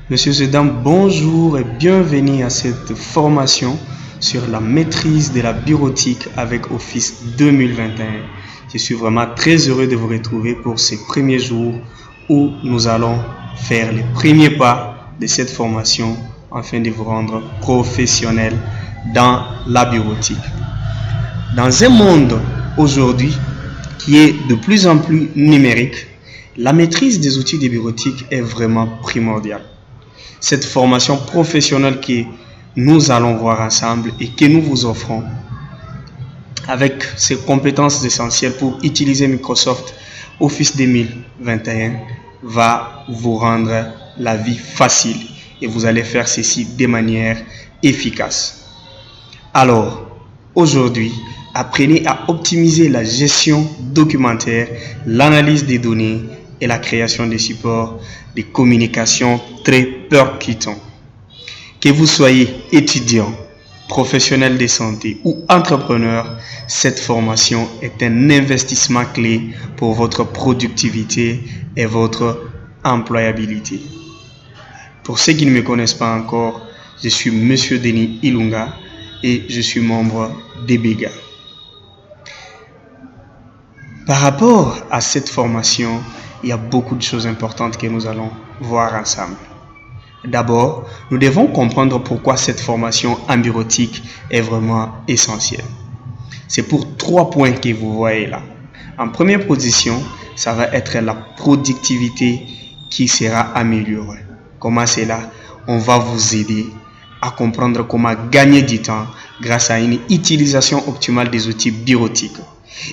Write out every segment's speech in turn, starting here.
Monsieur Zedam, bonjour et bienvenue à cette formation sur la maîtrise de la bureautique avec Office 2021. Je suis vraiment très heureux de vous retrouver pour ces premiers jours où nous allons faire les premiers pas de cette formation afin de vous rendre professionnel dans la bureautique. Dans un monde aujourd'hui qui est de plus en plus numérique, la maîtrise des outils de bureautique est vraiment primordiale. Cette formation professionnelle que nous allons voir ensemble et que nous vous offrons avec ces compétences essentielles pour utiliser Microsoft Office 2021 va vous rendre la vie facile et vous allez faire ceci de manière efficace. Alors, aujourd'hui, apprenez à optimiser la gestion documentaire, l'analyse des données et la création de supports de communication très percutants. Que vous soyez étudiant, professionnel de santé ou entrepreneur, cette formation est un investissement clé pour votre productivité et votre employabilité. Pour ceux qui ne me connaissent pas encore, je suis Monsieur Denis Ilunga et je suis membre d'EBEGA. Par rapport à cette formation, il y a beaucoup de choses importantes que nous allons voir ensemble. D'abord, nous devons comprendre pourquoi cette formation en bureautique est vraiment essentielle. C'est pour 3 points que vous voyez là. En première position, ça va être la productivité qui sera améliorée. Comment c'est là? On va vous aider à comprendre comment gagner du temps grâce à une utilisation optimale des outils bureautiques.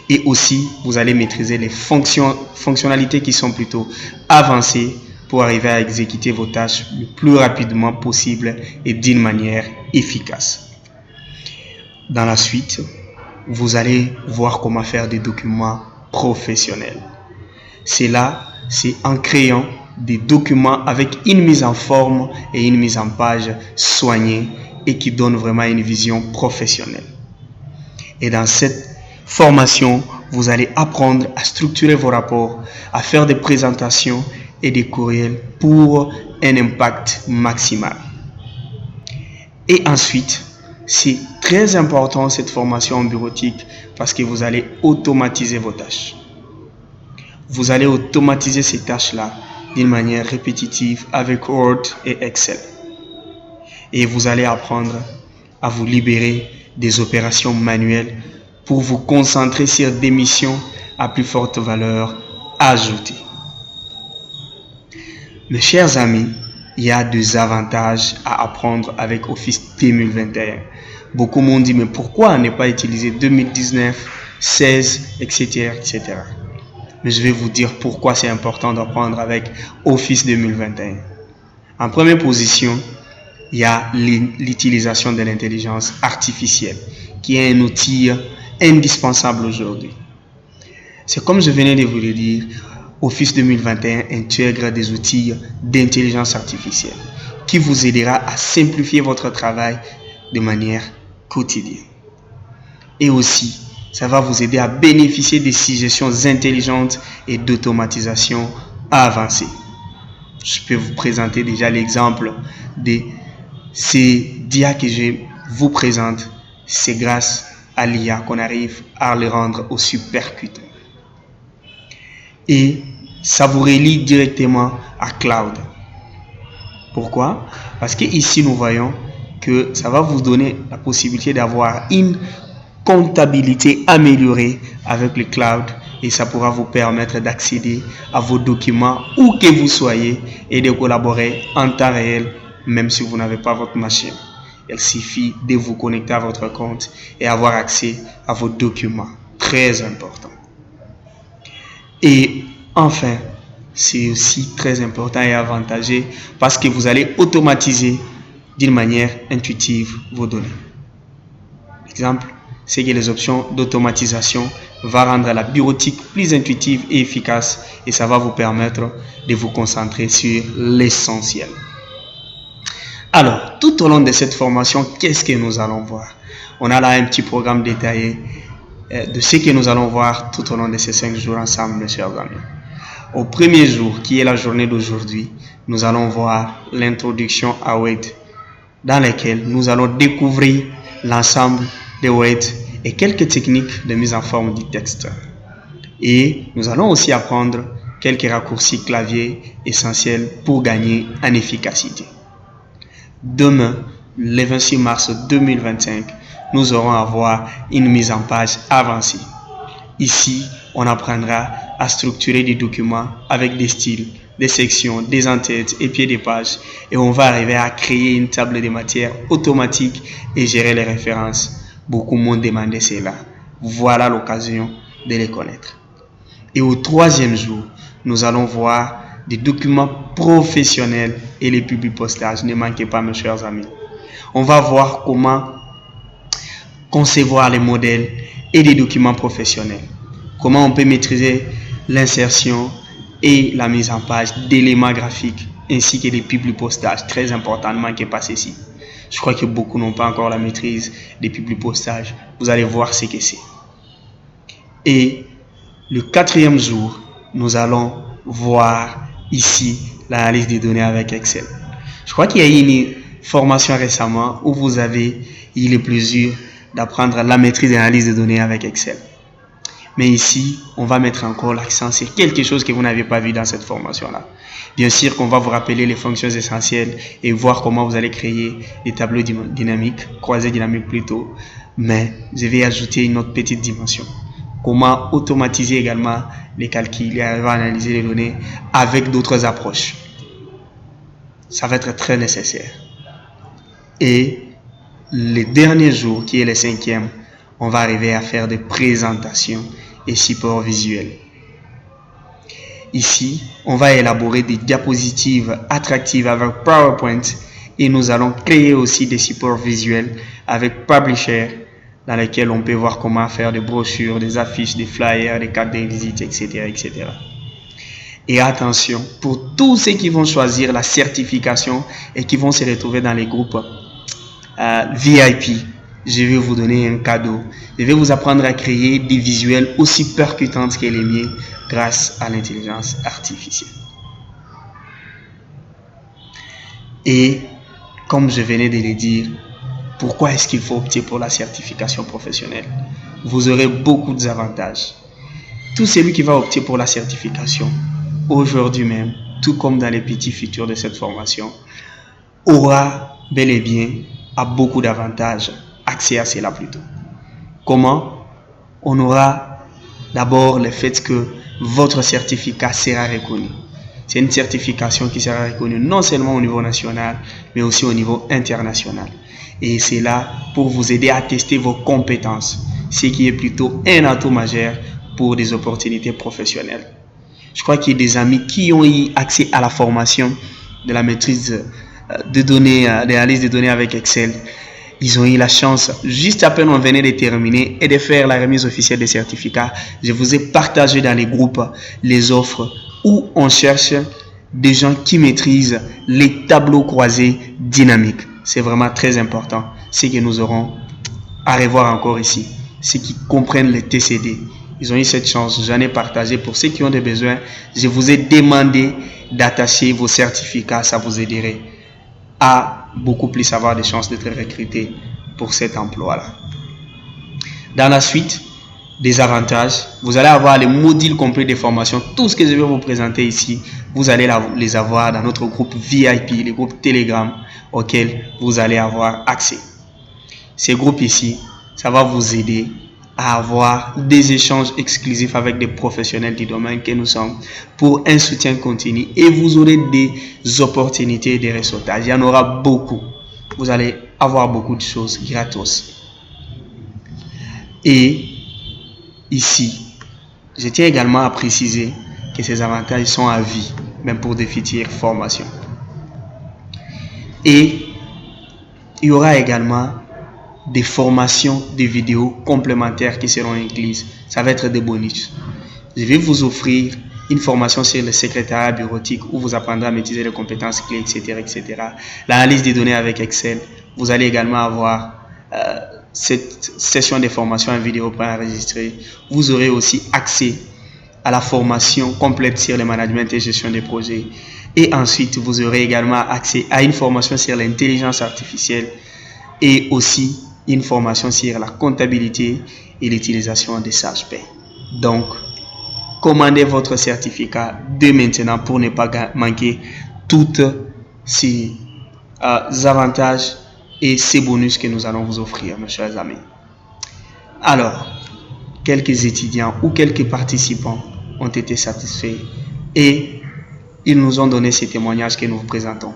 Et aussi, vous allez maîtriser les fonctionnalités qui sont plutôt avancées pour arriver à exécuter vos tâches le plus rapidement possible et d'une manière efficace. Dans la suite, vous allez voir comment faire des documents professionnels. C'est en créant des documents avec une mise en forme et une mise en page soignée et qui donne vraiment une vision professionnelle. Et dans cette formation, vous allez apprendre à structurer vos rapports, à faire des présentations et des courriels pour un impact maximal. Et ensuite, c'est très important cette formation en bureautique parce que vous allez automatiser vos tâches. Vous allez automatiser ces tâches-là d'une manière répétitive avec Word et Excel. Et vous allez apprendre à vous libérer des opérations manuelles pour vous concentrer sur des missions à plus forte valeur ajoutée. Mes chers amis, il y a des avantages à apprendre avec Office 2021. Beaucoup m'ont dit, mais pourquoi ne pas utiliser 2019, 16, etc., etc. Mais je vais vous dire pourquoi c'est important d'apprendre avec Office 2021. En première position, il y a l'utilisation de l'intelligence artificielle, qui est un outil indispensable aujourd'hui. C'est comme je venais de vous le dire, Office 2021 intègre des outils d'intelligence artificielle qui vous aidera à simplifier votre travail de manière quotidienne. Et aussi, ça va vous aider à bénéficier des suggestions intelligentes et d'automatisation avancée. Je peux vous présenter déjà l'exemple de ces DIA que je vous présente. C'est grâce à l'IA qu'on arrive à les rendre aussi percutants. Et ça vous relie directement à Cloud. Pourquoi? Parce que ici nous voyons que ça va vous donner la possibilité d'avoir une comptabilité améliorée avec le Cloud et ça pourra vous permettre d'accéder à vos documents où que vous soyez et de collaborer en temps réel même si vous n'avez pas votre machine. Il suffit de vous connecter à votre compte et avoir accès à vos documents. Très important. Et enfin, c'est aussi très important et avantageux parce que vous allez automatiser d'une manière intuitive vos données. Exemple, c'est que les options d'automatisation vont rendre la bureautique plus intuitive et efficace et ça va vous permettre de vous concentrer sur l'essentiel. Alors, tout au long de cette formation, qu'est-ce que nous allons voir? On a là un petit programme détaillé de ce que nous allons voir tout au long de ces 5 jours ensemble, mes chers amis. Au premier jour, qui est la journée d'aujourd'hui, nous allons voir l'introduction à Word, dans laquelle nous allons découvrir l'ensemble des Word et quelques techniques de mise en forme du texte. Et nous allons aussi apprendre quelques raccourcis clavier essentiels pour gagner en efficacité. Demain, le 26 mars 2025, nous aurons à voir une mise en page avancée. Ici, on apprendra à structurer des documents avec des styles, des sections, des entêtes et pieds de page. Et on va arriver à créer une table de matière automatique et gérer les références. Beaucoup m'ont demandé cela. Voilà l'occasion de les connaître. Et au troisième jour, nous allons voir des documents professionnels et les publipostages. Ne manquez pas, mes chers amis. On va voir comment concevoir les modèles et des documents professionnels. Comment on peut maîtriser l'insertion et la mise en page d'éléments graphiques ainsi que des publipostages. Très important, ne manquez pas ceci. Je crois que beaucoup n'ont pas encore la maîtrise des publipostages. Vous allez voir ce que c'est. Et le quatrième jour, nous allons voir ici l'analyse des données avec Excel. Je crois qu'il y a eu une formation récemment où vous avez eu le plaisir d'apprendre la maîtrise de l'analyse des données avec Excel. Mais ici, on va mettre encore l'accent sur quelque chose que vous n'avez pas vu dans cette formation-là. Bien sûr qu'on va vous rappeler les fonctions essentielles et voir comment vous allez créer des tableaux dynamiques, croisés dynamiques plutôt. Mais je vais ajouter une autre petite dimension. Comment automatiser également les calculs et arriver à analyser les données avec d'autres approches. Ça va être très nécessaire. Et le dernier jour, qui est le cinquième, on va arriver à faire des présentations et supports visuels. Ici, on va élaborer des diapositives attractives avec PowerPoint et nous allons créer aussi des supports visuels avec Publisher dans lesquels on peut voir comment faire des brochures, des affiches, des flyers, des cartes de visite, etc., etc. Et attention, pour tous ceux qui vont choisir la certification et qui vont se retrouver dans les groupes VIP, je vais vous donner un cadeau. Je vais vous apprendre à créer des visuels aussi percutants que les miens grâce à l'intelligence artificielle. Et comme je venais de le dire, pourquoi est-ce qu'il faut opter pour la certification professionnelle? Vous aurez beaucoup d'avantages. Tout celui qui va opter pour la certification, aujourd'hui même, tout comme dans les petits futurs de cette formation, aura bel et bien à beaucoup d'avantages, accès à cela plutôt. Comment? On aura d'abord le fait que votre certificat sera reconnu. C'est une certification qui sera reconnue non seulement au niveau national, mais aussi au niveau international. Et c'est là pour vous aider à tester vos compétences, ce qui est plutôt un atout majeur pour des opportunités professionnelles. Je crois qu'il y a des amis qui ont eu accès à la formation de la maîtrise de données, de la liste de données avec Excel. Ils ont eu la chance, juste à peine on venait de terminer et de faire la remise officielle des certificats. Je vous ai partagé dans les groupes les offres où on cherche des gens qui maîtrisent les tableaux croisés dynamiques. C'est vraiment très important. Ce que nous aurons à revoir encore ici, ceux qui comprennent les TCD. Ils ont eu cette chance, j'en ai partagé. Pour ceux qui ont des besoins, je vous ai demandé d'attacher vos certificats, ça vous aiderait à beaucoup plus avoir de chances d'être recruté pour cet emploi-là. Dans la suite des avantages, vous allez avoir les modules complets de formation. Tout ce que je vais vous présenter ici, vous allez les avoir dans notre groupe VIP, les groupes Telegram auxquels vous allez avoir accès. Ces groupes ici, ça va vous aider à avoir des échanges exclusifs avec des professionnels du domaine que nous sommes pour un soutien continu et vous aurez des opportunités de réseautage. Il y en aura beaucoup. Vous allez avoir beaucoup de choses gratos. Et ici, je tiens également à préciser que ces avantages sont à vie, même pour des futures formations. Et il y aura également des formations, des vidéos complémentaires qui seront incluses. Ça va être des bonus. Je vais vous offrir une formation sur le secrétariat bureautique où vous apprendrez à maîtriser les compétences clés, etc., etc. L'analyse des données avec Excel. Vous allez également avoir cette session de formation en vidéo préenregistrée. Vous aurez aussi accès à la formation complète sur le management et gestion des projets, Et ensuite, vous aurez également accès à une formation sur l'intelligence artificielle et aussi une formation sur la comptabilité et l'utilisation des SagePay. Donc, commandez votre certificat dès maintenant pour ne pas manquer toutes ces avantages et ces bonus que nous allons vous offrir, mes chers amis. Alors, quelques étudiants ou quelques participants ont été satisfaits et ils nous ont donné ces témoignages que nous vous présentons.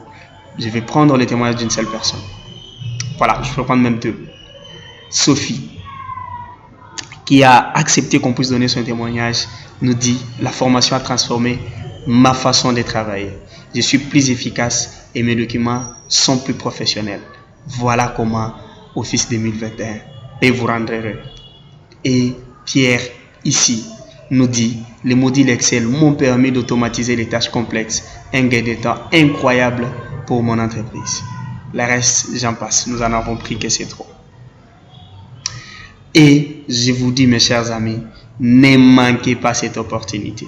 Je vais prendre le témoignage d'une seule personne. Voilà, je peux prendre même deux. Sophie, qui a accepté qu'on puisse donner son témoignage, nous dit « La formation a transformé ma façon de travailler. Je suis plus efficace et mes documents sont plus professionnels. Voilà comment Office 2021 peut vous rendre heureux. » Et Pierre, ici, nous dit « Les modules Excel m'ont permis d'automatiser les tâches complexes, un gain de temps incroyable pour mon entreprise. » Le reste, j'en passe. Nous en avons pris que c'est trop. Et je vous dis, mes chers amis, ne manquez pas cette opportunité.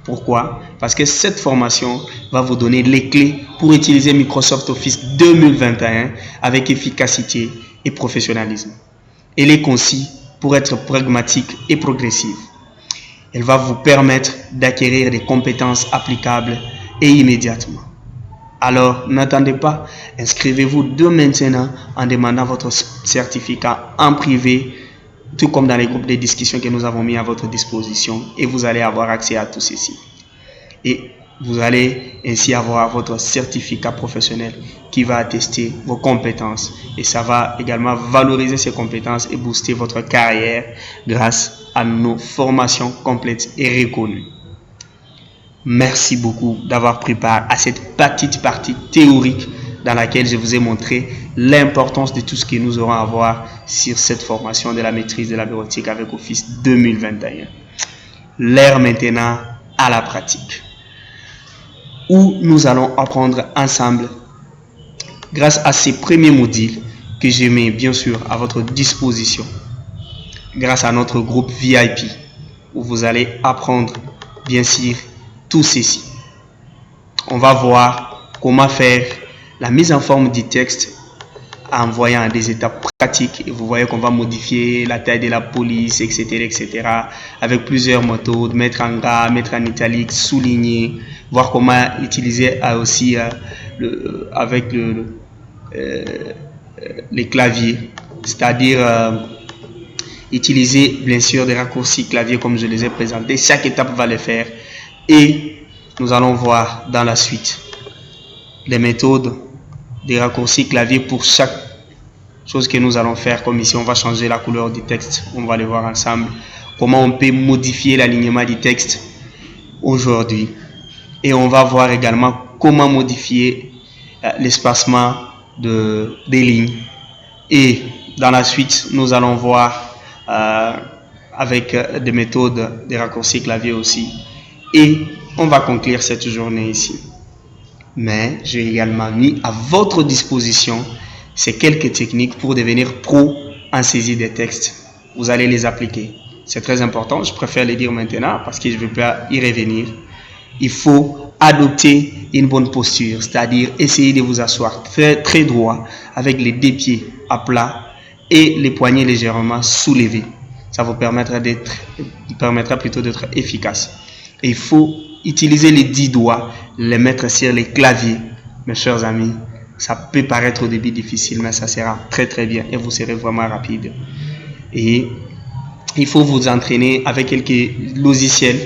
Pourquoi? Parce que cette formation va vous donner les clés pour utiliser Microsoft Office 2021 avec efficacité et professionnalisme. Elle est conçue pour être pragmatique et progressive. Elle va vous permettre d'acquérir des compétences applicables et immédiatement. Alors, n'attendez pas, inscrivez-vous dès maintenant en demandant votre certificat en privé, tout comme dans les groupes de discussion que nous avons mis à votre disposition, et vous allez avoir accès à tout ceci. Et vous allez ainsi avoir votre certificat professionnel qui va attester vos compétences, et ça va également valoriser ces compétences et booster votre carrière grâce à nos formations complètes et reconnues. Merci beaucoup d'avoir pris part à cette petite partie théorique dans laquelle je vous ai montré l'importance de tout ce que nous aurons à voir sur cette formation de la maîtrise de la bureautique avec Office 2021. L'heure maintenant à la pratique, où nous allons apprendre ensemble grâce à ces premiers modules que je mets bien sûr à votre disposition grâce à notre groupe VIP, où vous allez apprendre bien sûr tout ceci. On va voir comment faire la mise en forme du texte en voyant des étapes pratiques. Et vous voyez qu'on va modifier la taille de la police, etc. avec plusieurs méthodes, mettre en gras, mettre en italique, souligner, voir comment utiliser aussi avec les claviers, c'est-à-dire utiliser bien sûr des raccourcis clavier comme je les ai présentés. Chaque étape va le faire. Et nous allons voir dans la suite les méthodes des raccourcis clavier pour chaque chose que nous allons faire. Comme ici, on va changer la couleur du texte. On va le voir ensemble. Comment on peut modifier l'alignement du texte aujourd'hui. Et on va voir également comment modifier l'espacement des lignes. Et dans la suite, nous allons voir avec des méthodes des raccourcis clavier aussi. Et on va conclure cette journée ici. Mais j'ai également mis à votre disposition ces quelques techniques pour devenir pro en saisie des textes. Vous allez les appliquer. C'est très important, je préfère les dire maintenant parce que je ne vais pas y revenir. Il faut adopter une bonne posture, c'est-à-dire essayer de vous asseoir très droit avec les deux pieds à plat et les poignets légèrement soulevés. Ça vous permettra plutôt d'être efficace. Et il faut utiliser les 10 doigts, les mettre sur les claviers. Mes chers amis, ça peut paraître au début difficile, mais ça sera très bien et vous serez vraiment rapide. Et il faut vous entraîner avec quelques logiciels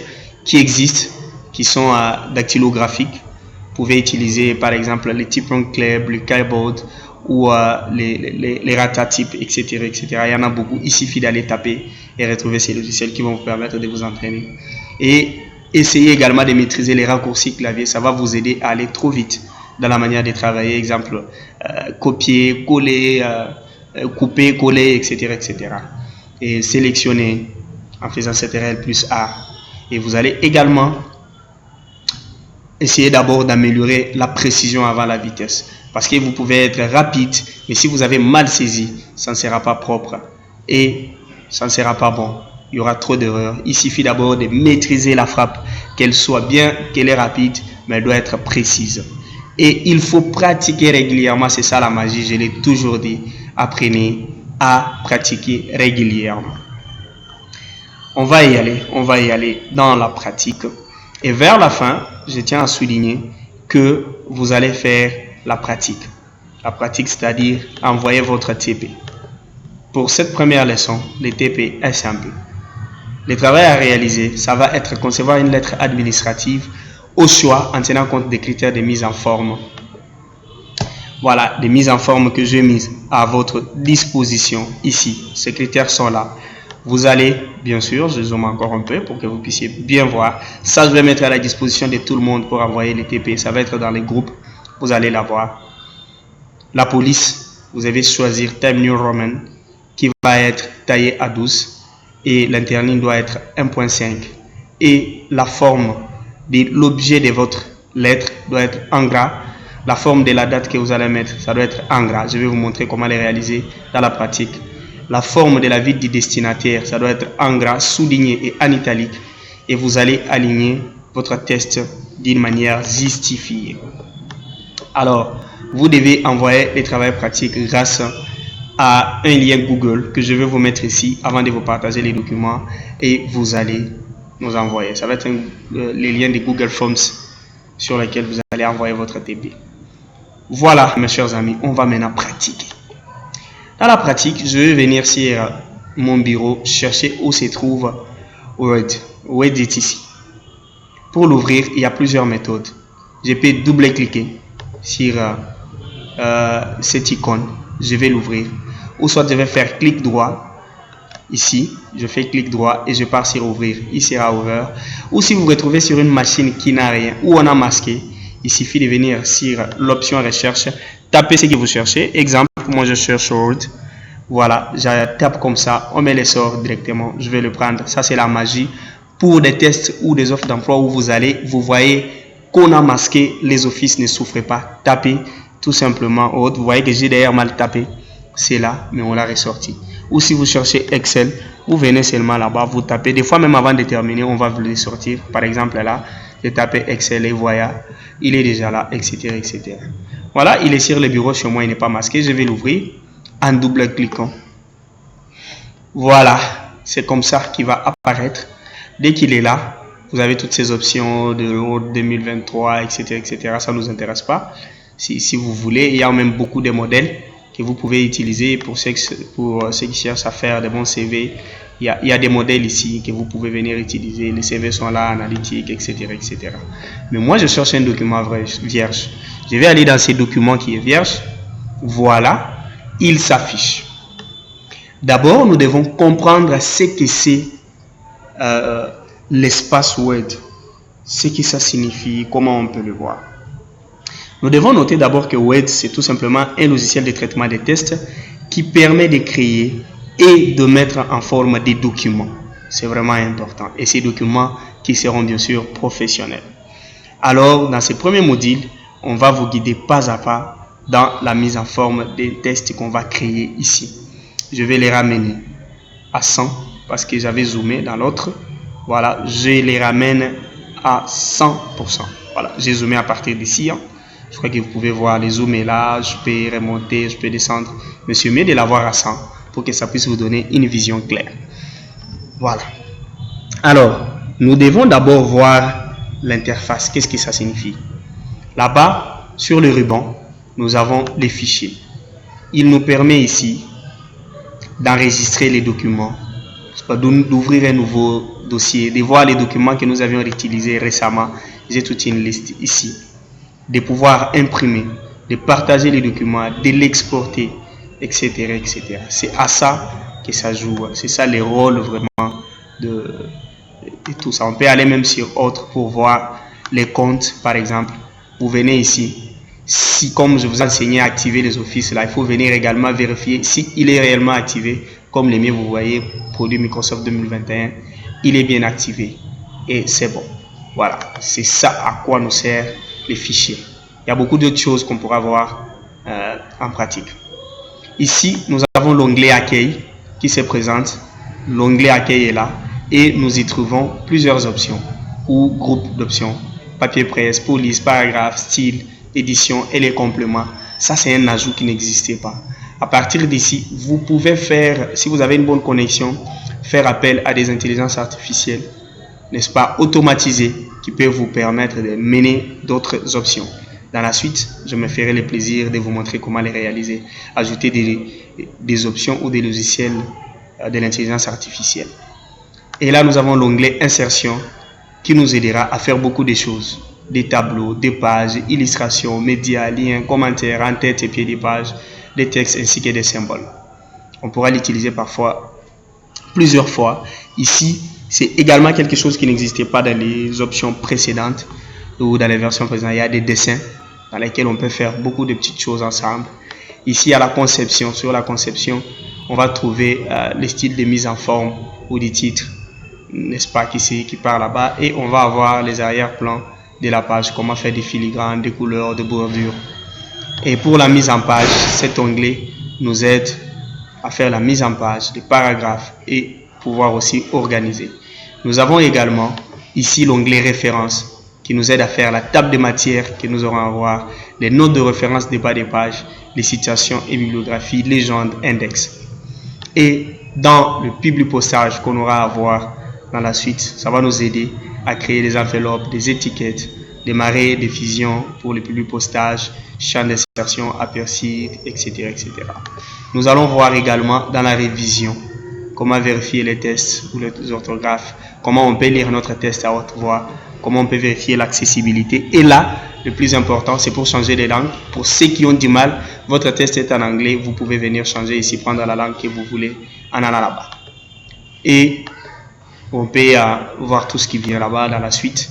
qui existent, qui sont dactylographiques. Vous pouvez utiliser par exemple les Type Club, le Keyboard ou les Ratatype, etc. Il y en a beaucoup. Il suffit d'aller taper et retrouver ces logiciels qui vont vous permettre de vous entraîner. Et essayez également de maîtriser les raccourcis clavier. Ça va vous aider à aller trop vite dans la manière de travailler. Exemple, copier, coller, couper, coller, etc. Et sélectionner en faisant CTRL plus A. Et vous allez également essayer d'abord d'améliorer la précision avant la vitesse. Parce que vous pouvez être rapide, mais si vous avez mal saisi, ça ne sera pas propre. Et ça ne sera pas bon. Il y aura trop d'erreurs. Il suffit d'abord de maîtriser la frappe, qu'elle soit bien, qu'elle est rapide, mais elle doit être précise. Et il faut pratiquer régulièrement, c'est ça la magie, je l'ai toujours dit. Apprenez à pratiquer régulièrement. On va y aller dans la pratique. Et vers la fin, je tiens à souligner que vous allez faire la pratique. La pratique, c'est-à-dire envoyer votre TP. Pour cette première leçon, le TP est simple. Le travail à réaliser, ça va être concevoir une lettre administrative au choix en tenant compte des critères de mise en forme. Voilà, des mises en forme que j'ai mises à votre disposition ici. Ces critères sont là. Vous allez, bien sûr, je zoome encore un peu pour que vous puissiez bien voir. Ça, je vais mettre à la disposition de tout le monde pour envoyer les TP. Ça va être dans les groupes. Vous allez l'avoir. La police, vous allez choisir Time New Roman qui va être taillé à 12 et l'interligne doit être 1.5. Et la forme de l'objet de votre lettre doit être en gras. La forme de la date que vous allez mettre, ça doit être en gras. Je vais vous montrer comment les réaliser dans la pratique. La forme de la ville du destinataire, ça doit être en gras, souligné et en italique. Et vous allez aligner votre test d'une manière justifiée. Alors, vous devez envoyer les travaux pratiques grâce à un lien Google que je vais vous mettre ici avant de vous partager les documents et vous allez nous envoyer. Ça va être les liens de Google Forms sur lesquels vous allez envoyer votre TP. Voilà, mes chers amis, on va maintenant pratiquer. Dans la pratique, je vais venir sur mon bureau chercher où se trouve Word. Word est ici. Pour l'ouvrir, il y a plusieurs méthodes. Je peux double-cliquer sur cette icône. Je vais l'ouvrir. Ou soit je vais faire clic droit. Ici, je fais clic droit et je pars sur ouvrir. Il sera ouvert. Ou si vous vous retrouvez sur une machine qui n'a rien, ou on a masqué, il suffit de venir sur l'option recherche, taper ce que vous cherchez. Exemple, moi je cherche Word. Voilà, je tape comme ça, on met les sorts directement. Je vais le prendre. Ça, c'est la magie. Pour des tests ou des offres d'emploi où vous voyez qu'on a masqué les offices, ne souffrez pas. Tapez tout simplement Word. Vous voyez que j'ai d'ailleurs mal tapé. C'est là, mais on l'a ressorti. Ou si vous cherchez Excel, vous venez seulement là-bas, vous tapez. Des fois, même avant de terminer, on va vous le sortir. Par exemple, là, je tape Excel et voilà, il est déjà là, etc., etc. Voilà, il est sur le bureau chez moi, il n'est pas masqué. Je vais l'ouvrir en double-cliquant. Voilà, c'est comme ça qu'il va apparaître. Dès qu'il est là, vous avez toutes ces options de 2023, etc., etc. Ça ne nous intéresse pas. Si vous voulez, il y a même beaucoup de modèles que vous pouvez utiliser pour ceux qui cherchent à faire des bons CV. Il y a des modèles ici que vous pouvez venir utiliser. Les CV sont là, analytiques, etc., etc. Mais moi, je cherche un document vierge. Je vais aller dans ces documents qui est vierge. Voilà, il s'affiche. D'abord, nous devons comprendre ce que c'est l'espace Word, ce que ça signifie, comment on peut le voir. Nous devons noter d'abord que Word, c'est tout simplement un logiciel de traitement des tests qui permet de créer et de mettre en forme des documents. C'est vraiment important. Et ces documents qui seront bien sûr professionnels. Alors, dans ces premiers modules, on va vous guider pas à pas dans la mise en forme des tests qu'on va créer ici. Je vais les ramener à 100 parce que j'avais zoomé dans l'autre. Voilà, je les ramène à 100%. Voilà, j'ai zoomé à partir d'ici. Je crois que vous pouvez voir les zooms là. Je peux remonter, je peux descendre. Mais c'est mieux de l'avoir à 100 pour que ça puisse vous donner une vision claire. Voilà. Alors, nous devons d'abord voir l'interface. Qu'est-ce que ça signifie? Là-bas, sur le ruban, nous avons les fichiers. Il nous permet ici d'enregistrer les documents, d'ouvrir un nouveau dossier, de voir les documents que nous avions utilisés récemment. J'ai toute une liste ici. De pouvoir imprimer, de partager les documents, de l'exporter, etc., etc. C'est à ça que ça joue. C'est ça les rôles vraiment de tout ça. On peut aller même sur autre pour voir les comptes, par exemple. Vous venez ici. Si, comme je vous ai enseigné à activer les offices, là, il faut venir également vérifier s'il est réellement activé. Comme les miens, vous voyez, produit Microsoft 2021, il est bien activé. Et c'est bon. Voilà, c'est ça à quoi nous sert les fichiers. Il y a beaucoup d'autres choses qu'on pourra voir en pratique. Ici, nous avons l'onglet Accueil qui se présente. L'onglet Accueil est là et nous y trouvons plusieurs options ou groupes d'options. papier presse, police, paragraphe, style, édition et les compléments. Ça, c'est un ajout qui n'existait pas. À partir d'ici, vous pouvez faire, si vous avez une bonne connexion, faire appel à des intelligences artificielles, n'est-ce pas, automatisées, qui peuvent vous permettre de mener d'autres options. Dans la suite, je me ferai le plaisir de vous montrer comment les réaliser, ajouter des options ou des logiciels de l'intelligence artificielle. Et là, nous avons l'onglet Insertion qui nous aidera à faire beaucoup de choses. Des tableaux, des pages, illustrations, médias, liens, commentaires, en-tête et pied des pages, des textes ainsi que des symboles. On pourra l'utiliser parfois plusieurs fois. Ici, c'est également quelque chose qui n'existait pas dans les options précédentes ou dans les versions précédentes. Il y a des dessins dans lesquels on peut faire beaucoup de petites choses ensemble. Ici, à la conception, sur la conception, on va trouver les styles de mise en forme ou des titres, n'est-ce pas, qui part là-bas. Et on va avoir les arrière-plans de la page, comment faire des filigranes, des couleurs, des bordures. Et pour la mise en page, cet onglet nous aide à faire la mise en page des paragraphes et pouvoir aussi organiser. Nous avons également ici l'onglet références qui nous aide à faire la table de matière que nous aurons à voir, les notes de référence des bas des pages, les citations et bibliographies, légendes, index. Et dans le publipostage qu'on aura à voir dans la suite, ça va nous aider à créer des enveloppes, des étiquettes, des marées, des fusions pour le publipostage, champ d'insertion, aperçus, etc., etc. Nous allons voir également dans la révision comment vérifier les tests ou les orthographes, comment on peut lire notre test à haute voix, comment on peut vérifier l'accessibilité. Et là, le plus important, c'est pour changer les langues. Pour ceux qui ont du mal, votre test est en anglais, vous pouvez venir changer ici, prendre la langue que vous voulez en allant là-bas. Et on peut voir tout ce qui vient là-bas dans la suite.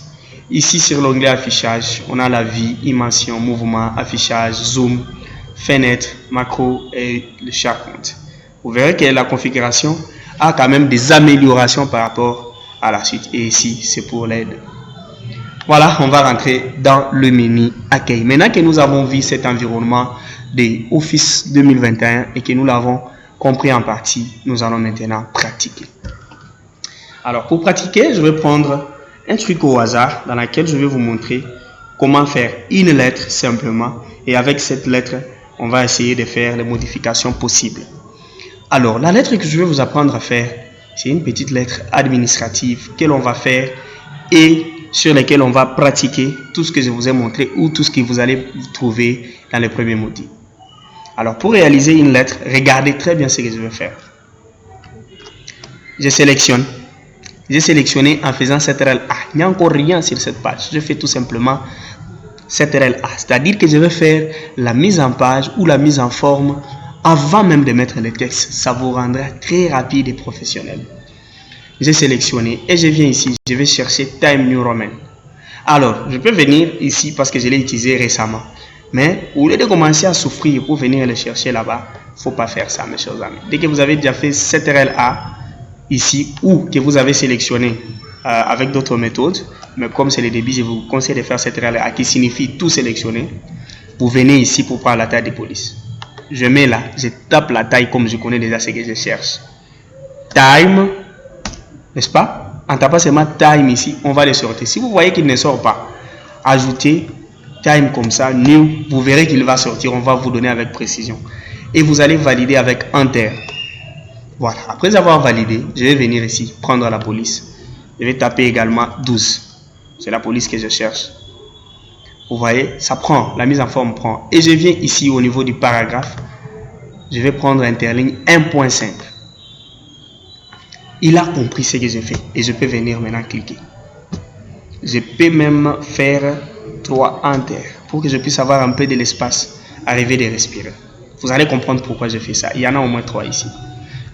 Ici, sur l'onglet affichage, on a la vie, immersion, mouvement, affichage, zoom, fenêtre, macro et le SharePoint. Vous verrez que la configuration a quand même des améliorations par rapport à la suite. Et ici, c'est pour l'aide. Voilà, on va rentrer dans le menu accueil. Maintenant que nous avons vu cet environnement de Office 2021 et que nous l'avons compris en partie, nous allons maintenant pratiquer. Alors, pour pratiquer, je vais prendre un truc au hasard dans lequel je vais vous montrer comment faire une lettre simplement. Et avec cette lettre, on va essayer de faire les modifications possibles. Alors, la lettre que je vais vous apprendre à faire, c'est une petite lettre administrative que l'on va faire et sur laquelle on va pratiquer tout ce que je vous ai montré ou tout ce que vous allez trouver dans les premiers modules. Alors, pour réaliser une lettre, regardez très bien ce que je vais faire. Je sélectionne. J'ai sélectionné en faisant CTRL A. Il n'y a encore rien sur cette page. Je fais tout simplement CTRL A. C'est-à-dire que je vais faire la mise en page ou la mise en forme avant même de mettre le texte. Ça vous rendra très rapide et professionnel. J'ai sélectionné et je viens ici. Je vais chercher Time New Roman. Alors, je peux venir ici parce que je l'ai utilisé récemment. Mais au lieu de commencer à souffrir pour venir le chercher là-bas, il ne faut pas faire ça, mes chers amis. Dès que vous avez déjà fait CTRL A, ici, ou que vous avez sélectionné avec d'autres méthodes, mais comme c'est le début, je vous conseille de faire cette règle qui signifie tout sélectionner. Vous venez ici pour prendre la taille de police. Je mets là, je tape la taille comme je connais déjà ce que je cherche. Time, n'est-ce pas? En tapant seulement time ici, on va le sortir. Si vous voyez qu'il ne sort pas, ajoutez time comme ça, new, vous verrez qu'il va sortir. On va vous donner avec précision. Et vous allez valider avec Enter. Voilà, après avoir validé, je vais venir ici, prendre la police. Je vais taper également 12. C'est la police que je cherche. Vous voyez, ça prend, la mise en forme prend. Et je viens ici au niveau du paragraphe. Je vais prendre interligne 1.5. Il a compris ce que j'ai fait. Et je peux venir maintenant cliquer. Je peux même faire 3 Enter pour que je puisse avoir un peu de l'espace, arriver de respirer. Vous allez comprendre pourquoi je fais ça. Il y en a au moins 3 ici.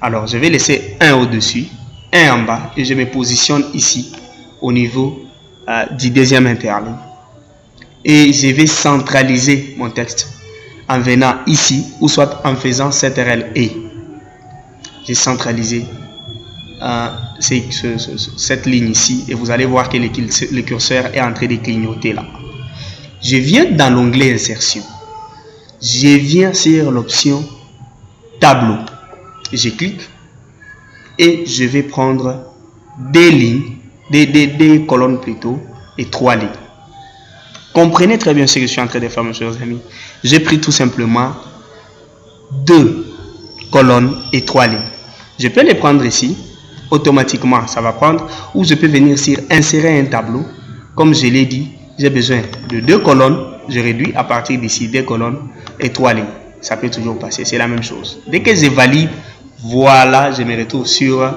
Alors, je vais laisser un au-dessus, un en bas et je me positionne ici au niveau du deuxième interligne. Et je vais centraliser mon texte en venant ici ou soit en faisant CTRL E. J'ai centralisé cette ligne ici et vous allez voir que le curseur est en train de clignoter là. Je viens dans l'onglet Insertion. Je viens sur l'option Tableau. Je clique et je vais prendre des lignes, des colonnes plutôt, et 3 lignes. Comprenez très bien ce que je suis en train de faire, mes chers amis. J'ai pris tout simplement 2 colonnes et 3 lignes. Je peux les prendre ici. Automatiquement, ça va prendre. Ou je peux venir sur insérer un tableau. Comme je l'ai dit, j'ai besoin de 2 colonnes. Je réduis à partir d'ici 2 colonnes et 3 lignes. Ça peut toujours passer. C'est la même chose. Dès que je valide, voilà, je me retrouve sur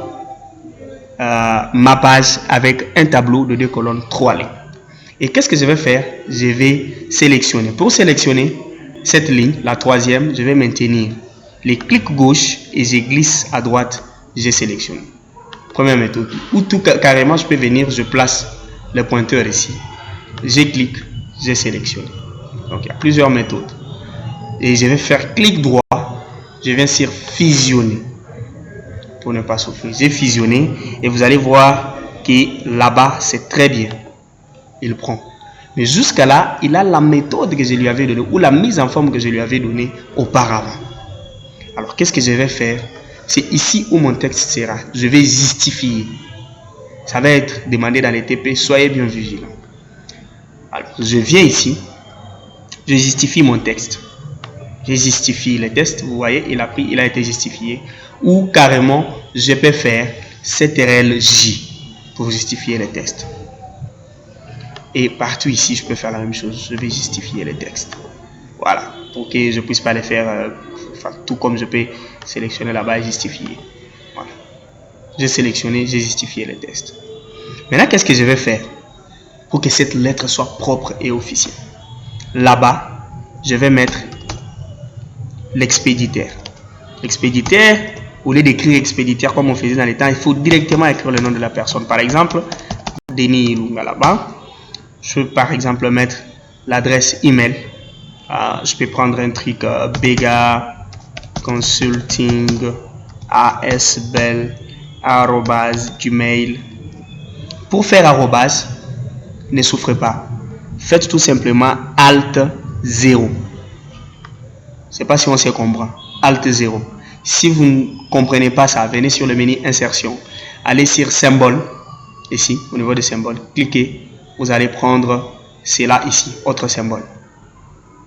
ma page avec un tableau de 2 colonnes, 3 lignes. Et qu'est-ce que je vais faire? Je vais sélectionner. Pour sélectionner cette ligne, la 3e, je vais maintenir les clics gauche et je glisse à droite, j'ai sélectionné. Première méthode. Ou tout carrément, je peux venir, je place le pointeur ici. Je clique, j'ai sélectionné. Donc il y a plusieurs méthodes. Et je vais faire clic droit, je viens sur fusionner. Pour ne pas souffrir, j'ai fusionné et vous allez voir que là-bas, c'est très bien. Il prend. Mais jusqu'à là, il a la méthode que je lui avais donnée ou la mise en forme que je lui avais donnée auparavant. Alors, qu'est-ce que je vais faire? C'est ici où mon texte sera. Je vais justifier. Ça va être demandé dans les TP. Soyez bien vigilants. Alors, je viens ici. Je justifie mon texte. Je justifie le texte. Vous voyez, il a été justifié. Ou carrément, je peux faire CTRL-J pour justifier le texte. Et partout ici, je peux faire la même chose. Je vais justifier les textes. Voilà. Pour que je ne puisse pas les faire tout comme je peux sélectionner là-bas et justifier. Voilà. J'ai sélectionné, j'ai justifié les textes. Maintenant, qu'est-ce que je vais faire pour que cette lettre soit propre et officielle? Là-bas, je vais mettre l'expéditeur. L'expéditeur, au lieu d'écrire expéditeur comme on faisait dans les temps, il faut directement écrire le nom de la personne. Par exemple, Denis Ilunga là-bas. Je peux par exemple mettre l'adresse email. Je peux prendre un truc Bega Consulting asbel @gmail. Pour faire arrobase, ne souffrez pas. Faites tout simplement Alt 0. Je ne sais pas si on se comprend. Alt 0. Si vous ne comprenez pas ça, venez sur le menu insertion. Allez sur symbole. Ici, au niveau des symboles. Cliquez. Vous allez prendre cela ici, autre symbole.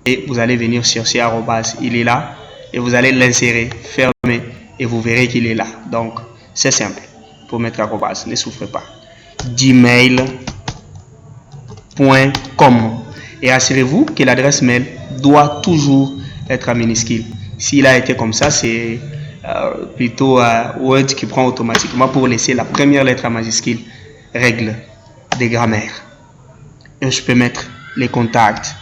Et vous allez venir chercher arrobase. Il est là. Et vous allez l'insérer, fermer. Et vous verrez qu'il est là. Donc, c'est simple. Pour mettre arrobase, ne souffrez pas. gmail.com. Et assurez-vous que l'adresse mail doit toujours être en minuscule. S'il a été comme ça, c'est plutôt Word qui prend automatiquement pour laisser la première lettre en majuscule. Règle de grammaire. Et je peux mettre les contacts.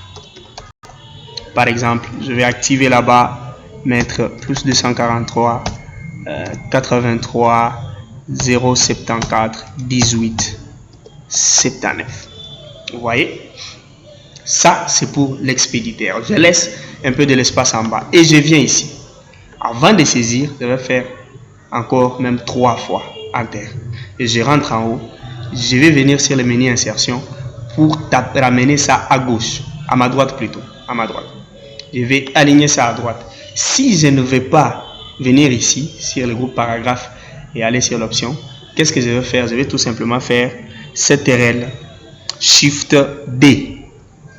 Par exemple, je vais activer là-bas, mettre plus 243 83 074 18 79. Vous voyez? Ça, c'est pour l'expéditeur. Je laisse un peu de l'espace en bas. Et je viens ici. Avant de saisir, je vais faire encore même 3 fois Enter. Et je rentre en haut. Je vais venir sur le menu insertion pour ramener ça à gauche. À ma droite plutôt. À ma droite. Je vais aligner ça à droite. Si je ne vais pas venir ici, sur le groupe paragraphe et aller sur l'option, qu'est-ce que je vais faire? Je vais tout simplement faire CTRL Shift D.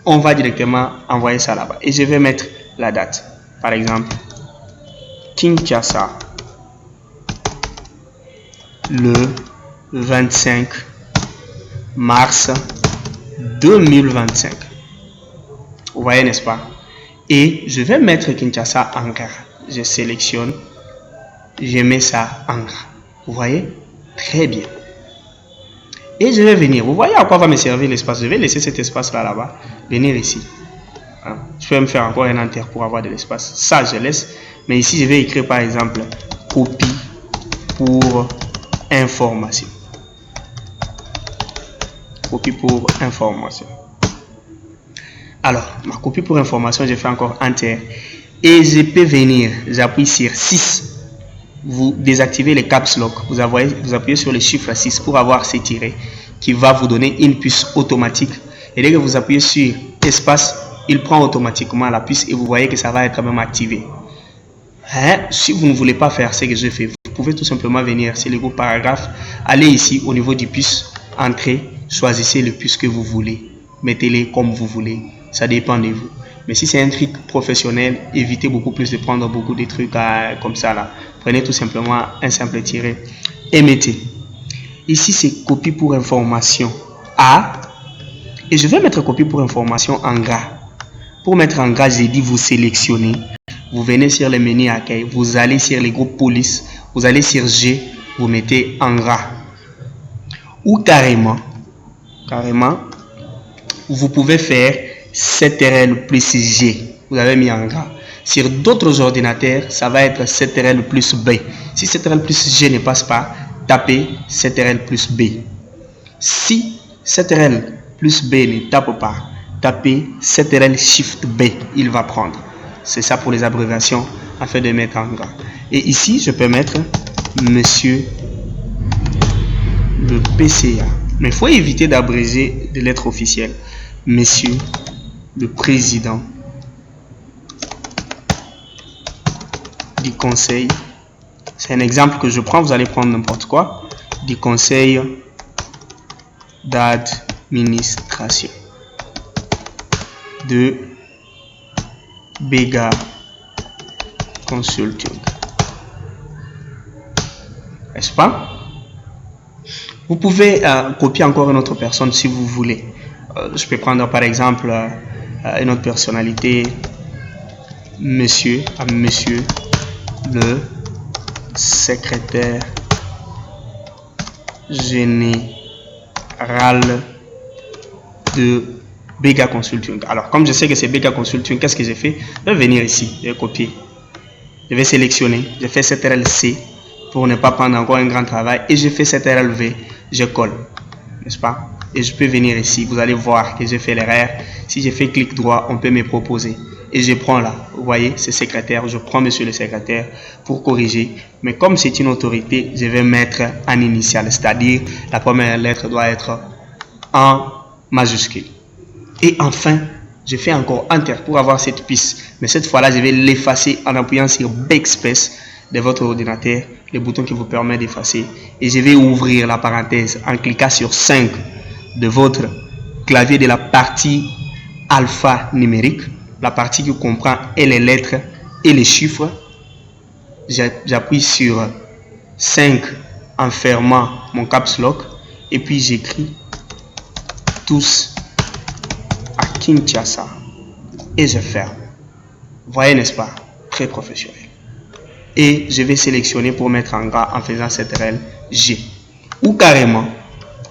On va directement envoyer ça là-bas. Et je vais mettre la date. Par exemple, Kinshasa, le 25 mars 2025. Vous voyez, n'est-ce pas? Et je vais mettre Kinshasa en gras. Je sélectionne, je mets ça en gras. Vous voyez? Très bien. Et je vais venir. Vous voyez à quoi va me servir l'espace? Je vais laisser cet espace-là là-bas. Venir ici. Je peux me faire encore un enter pour avoir de l'espace. Ça, je laisse. Mais ici, je vais écrire par exemple copie pour information. Copie pour information. Alors, ma copie pour information, je fais encore enter. Et je peux venir, j'appuie sur 6. Vous désactivez les caps lock. Vous appuyez sur le chiffre 6 pour avoir ces tirets qui va vous donner une puce automatique. Et dès que vous appuyez sur espace, il prend automatiquement la puce et vous voyez que ça va être même activé. Si vous ne voulez pas faire ce que je fais, vous pouvez tout simplement venir sur le groupe paragraphe, aller ici au niveau du puce, entrer, choisissez le puce que vous voulez. mettez-les comme vous voulez. Ça dépend de vous. Mais si c'est un truc professionnel, évitez beaucoup plus de prendre beaucoup de trucs comme ça là. Prenez tout simplement un simple tiret et mettez. Ici, c'est copie pour information A. Et je vais mettre copie pour information en gras. Pour mettre en gras, j'ai dit vous sélectionnez. Vous venez sur le menu accueil. Vous allez sur les groupes police. Vous allez sur G. Vous mettez en gras. Ou carrément, vous pouvez faire CTRL plus G. Vous avez mis en gras. Sur d'autres ordinateurs, ça va être CTRL plus B. Si CTRL plus G ne passe pas, tapez CTRL plus B. Si CTRL plus B ne tape pas, tapez CTRL Shift B. Il va prendre. C'est ça pour les abréviations afin de mettre en gras. Et ici, je peux mettre Monsieur le PCA. Mais il faut éviter d'abréger des lettres officielles. Monsieur le Président du Conseil. C'est un exemple que je prends. Vous allez prendre n'importe quoi. Du Conseil d'administration de Bega Consulting. N'est-ce pas? Vous pouvez copier encore une autre personne si vous voulez. Je peux prendre par exemple une autre personnalité. Monsieur le secrétaire général de Bega Consulting. Alors, comme je sais que c'est Bega Consulting, qu'est-ce que j'ai fait? Je vais venir ici, je vais copier. Je vais sélectionner, je fais CTRL-C pour ne pas prendre encore un grand travail et je fais CTRL-V, je colle, n'est-ce pas? Et je peux venir ici, vous allez voir que j'ai fait l'erreur. Si je fais clic droit, on peut me proposer. Et je prends là, vous voyez, c'est secrétaire, je prends monsieur le secrétaire pour corriger. Mais comme c'est une autorité, je vais mettre en initial, c'est-à-dire la première lettre doit être en majuscule. Et enfin, je fais encore Enter pour avoir cette piste. Mais cette fois-là, je vais l'effacer en appuyant sur Backspace de votre ordinateur, le bouton qui vous permet d'effacer. Et je vais ouvrir la parenthèse en cliquant sur 5 de votre clavier de la partie alphanumérique, la partie qui comprend et les lettres et les chiffres. J'appuie sur 5 en fermant mon caps lock et puis j'écris tous à Kinshasa et je ferme. Vous voyez, n'est-ce pas? Très professionnel. Et je vais sélectionner pour mettre en gras en faisant CTRL G. Ou carrément,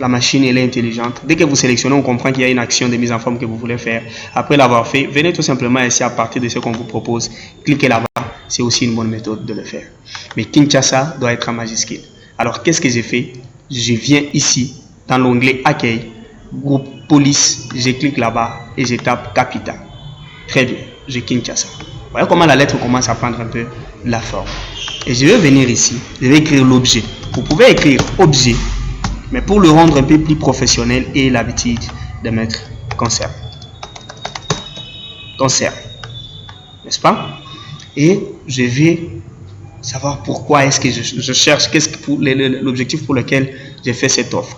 la machine elle est intelligente. Dès que vous sélectionnez, on comprend qu'il y a une action de mise en forme que vous voulez faire. Après l'avoir fait, venez tout simplement ici à partir de ce qu'on vous propose. Cliquez là-bas. C'est aussi une bonne méthode de le faire. Mais Kinshasa doit être en majuscule. Alors, qu'est-ce que j'ai fait? Je viens ici, dans l'onglet Accueil, groupe Police. Je clique là-bas et je tape Capital. Très bien, je Kinshasa. Vous voyez comment la lettre commence à prendre un peu la forme. Et je vais venir ici, je vais écrire l'objet. Vous pouvez écrire objet, mais pour le rendre un peu plus professionnel et l'habitude de mettre concert. Concert. N'est-ce pas? Et je vais savoir pourquoi est-ce que je cherche, qu'est-ce que l'objectif pour lequel j'ai fait cette offre.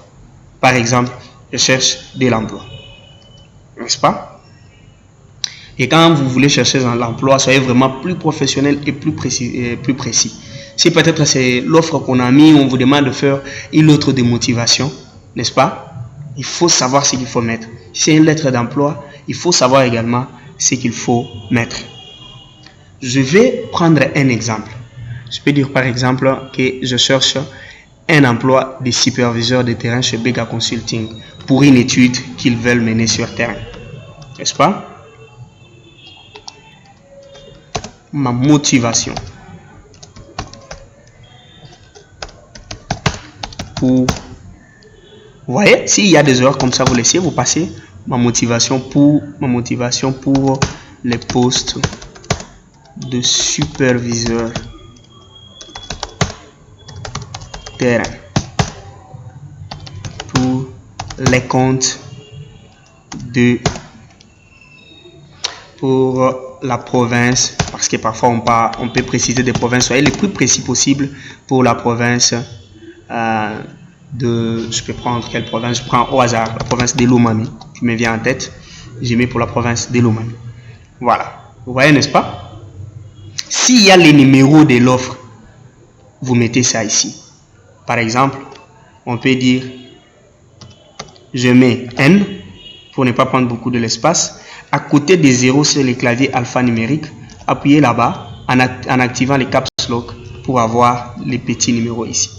Par exemple, je cherche de l'emploi. N'est-ce pas? Et quand vous voulez chercher dans l'emploi, soyez vraiment plus professionnel et plus précis. Si peut-être c'est l'offre qu'on a mis, on vous demande de faire une autre démotivation, n'est-ce pas? Il faut savoir ce qu'il faut mettre. Si c'est une lettre d'emploi, il faut savoir également ce qu'il faut mettre. Je vais prendre un exemple. Je peux dire par exemple que je cherche un emploi de superviseur de terrain chez Bega Consulting pour une étude qu'ils veulent mener sur terrain. N'est-ce pas? Ma motivation pour... Vous voyez, s'il y a des erreurs comme ça, vous laissez, vous passez ma motivation pour les postes de superviseur terrain pour les comptes pour la province, parce que parfois on peut préciser des provinces, soyez le plus précis possible pour la province je peux prendre quelle province? Je prends au hasard la province de Lomami. qui me vient en tête. Je mets pour la province de Lomami. Voilà. Vous voyez, n'est-ce pas? S'il y a les numéros de l'offre, vous mettez ça ici. Par exemple, on peut dire, je mets N pour ne pas prendre beaucoup de l'espace. À côté des zéros sur les claviers alphanumériques, appuyez là-bas en activant les caps lock pour avoir les petits numéros ici.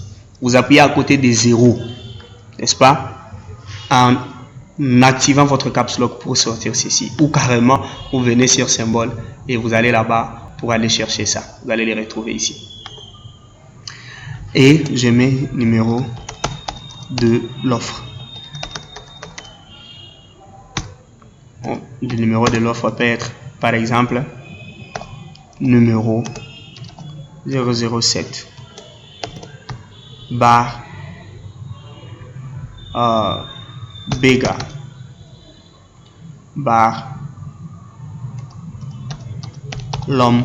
Vous appuyez à côté des zéros, n'est-ce pas? En activant votre caps lock pour sortir ceci. Ou carrément, vous venez sur symbole et vous allez là-bas pour aller chercher ça. Vous allez les retrouver ici. Et je mets numéro de l'offre. Le numéro de l'offre peut être, par exemple, numéro 007 bar Bega bar l'homme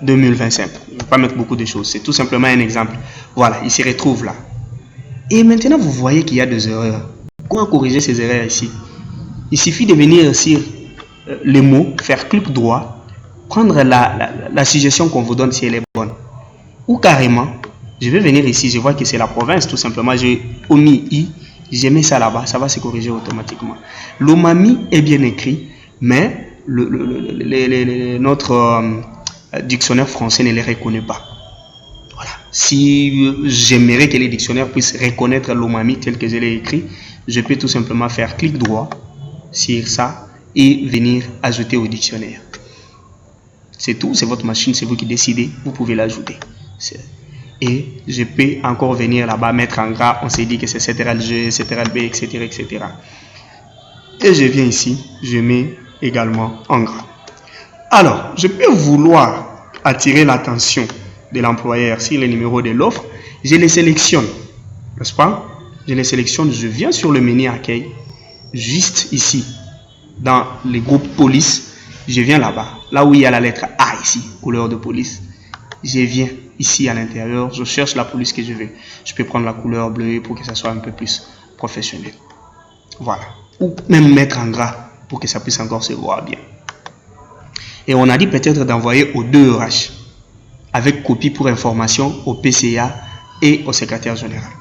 2025. Je ne vais pas mettre beaucoup de choses, c'est tout simplement un exemple. Voilà, il se retrouve là. Et maintenant, vous voyez qu'il y a des erreurs. Comment corriger ces erreurs ici? Il suffit de venir sur les mots, faire clic droit, prendre la suggestion qu'on vous donne si elle est bonne. Ou carrément, je vais venir ici, je vois que c'est la province, tout simplement. J'ai omis I, j'ai mis ça là-bas, ça va se corriger automatiquement. Lomami est bien écrit, mais notre dictionnaire français ne les reconnaît pas. Voilà. Si j'aimerais que les dictionnaires puissent reconnaître Lomami tel que je l'ai écrit, je peux tout simplement faire clic droit sur ça et venir ajouter au dictionnaire. C'est tout, c'est votre machine, c'est vous qui décidez, vous pouvez l'ajouter. Et je peux encore venir là-bas, mettre en gras, on s'est dit que c'est CTRL-G, CTRL-B, etc., etc. Et je viens ici, je mets également en gras. Alors, je peux vouloir attirer l'attention de l'employeur sur les numéros de l'offre. Je les sélectionne, n'est-ce pas? Je les sélectionne, je viens sur le menu accueil, juste ici, dans les groupes police, je viens là-bas, là où il y a la lettre A ici, couleur de police. Je viens ici à l'intérieur, je cherche la police que je veux. Je peux prendre la couleur bleue pour que ça soit un peu plus professionnel. Voilà. Ou même mettre en gras pour que ça puisse encore se voir bien. Et on a dit peut-être d'envoyer aux 2 RH avec copie pour information au PCA et au secrétaire général.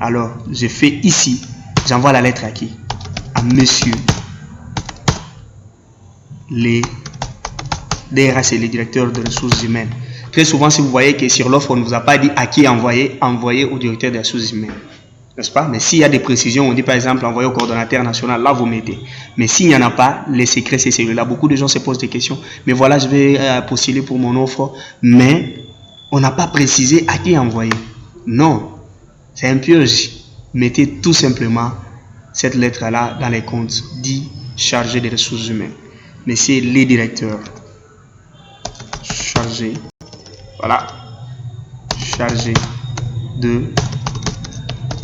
Alors, je fais ici, j'envoie la lettre à qui? À monsieur les DRH et les directeurs de ressources humaines. Très souvent, si vous voyez que sur l'offre, on ne vous a pas dit à qui envoyer, envoyez au directeur des ressources humaines. N'est-ce pas? Mais s'il y a des précisions, on dit par exemple envoyer au coordonnateur national, là vous mettez. Mais s'il n'y en a pas, les secrets c'est celui-là. Beaucoup de gens se posent des questions. Mais voilà, je vais postuler pour mon offre, mais on n'a pas précisé à qui envoyer. Non, c'est un piège. Mettez tout simplement cette lettre-là dans les comptes dit chargé des ressources humaines. Mais c'est les directeurs. Chargé. Voilà. Chargé de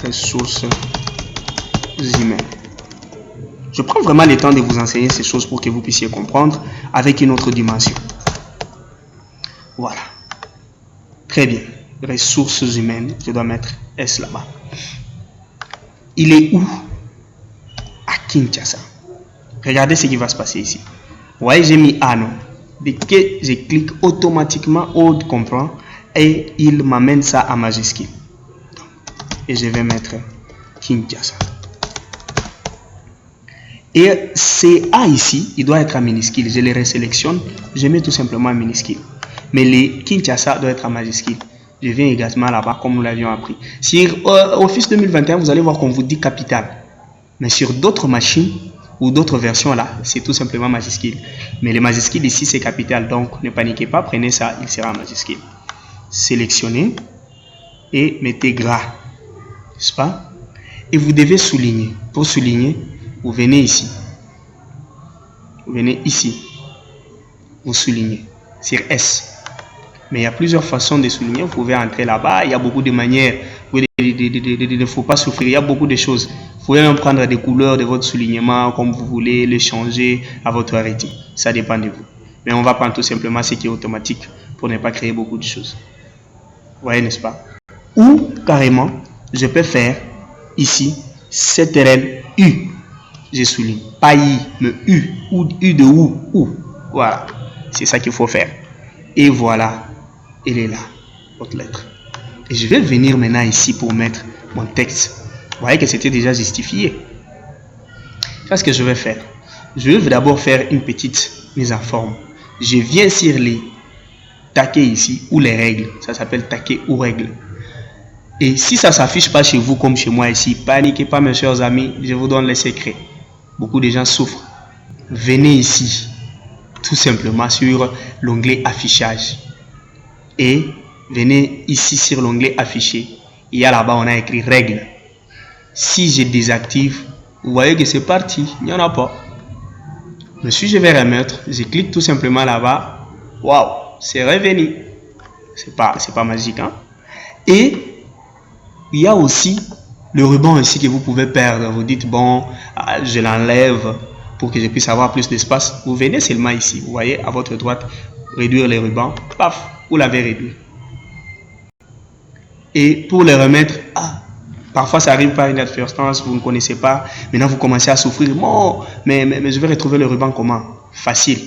ressources humaines. Je prends vraiment le temps de vous enseigner ces choses pour que vous puissiez comprendre avec une autre dimension. Voilà. Très bien. Ressources humaines. Je dois mettre S là-bas. Il est où? À Kinshasa. Regardez ce qui va se passer ici. Vous voyez, j'ai mis A, non? Dès que je clique, automatiquement, Aude comprend et il m'amène ça à majuscule. Et je vais mettre Kinshasa. Et c'est A ici, il doit être en minuscule. Je les resélectionne, je mets tout simplement en minuscule. Mais les Kinshasa doit être en majuscule. Je viens également là-bas, comme nous l'avions appris. Sur Office 2021, vous allez voir qu'on vous dit capital. Mais sur d'autres machines ou d'autres versions là, c'est tout simplement majuscule. Mais les majuscules ici, c'est capital. Donc, ne paniquez pas, prenez ça, il sera en majuscule. Sélectionnez et mettez gras. N'est-ce pas? Et vous devez souligner. Pour souligner, vous venez ici. Vous venez ici. Vous soulignez. Sur S. Mais il y a plusieurs façons de souligner. Vous pouvez entrer là-bas. Il y a beaucoup de manières. Il ne faut pas souffrir. Il y a beaucoup de choses. Vous pouvez même prendre des couleurs de votre soulignement comme vous voulez, les changer à votre arrêté. Ça dépend de vous. Mais on va prendre tout simplement ce qui est automatique pour ne pas créer beaucoup de choses. Vous voyez, n'est-ce pas? Ou carrément, je peux faire ici, CTRL U. Je souligne, pas I, mais U, ou U de ou. Voilà, c'est ça qu'il faut faire. Et voilà, elle est là, votre lettre. Et je vais venir maintenant ici pour mettre mon texte. Vous voyez que c'était déjà justifié. Qu'est-ce que je vais faire? Je vais d'abord faire une petite mise en forme. Je viens sur les taquets ici, ou les règles. Ça s'appelle taquet ou règles. Et si ça ne s'affiche pas chez vous comme chez moi ici, paniquez pas mes chers amis, je vous donne les secrets. Beaucoup de gens souffrent. Venez ici, tout simplement sur l'onglet affichage. Et venez ici sur l'onglet affiché. Il y a là-bas, on a écrit règles. Si je désactive, vous voyez que c'est parti, il n'y en a pas. Mais si je vais remettre, je clique tout simplement là-bas. Waouh, c'est revenu. C'est pas magique, hein? Et il y a aussi le ruban ici que vous pouvez perdre. Vous dites, bon, je l'enlève pour que je puisse avoir plus d'espace. Vous venez seulement ici, vous voyez, à votre droite, réduire les rubans. Paf, vous l'avez réduit. Et pour le remettre, parfois ça arrive par une advertence, vous ne connaissez pas. Maintenant, vous commencez à souffrir. Bon, mais je vais retrouver le ruban comment? Facile.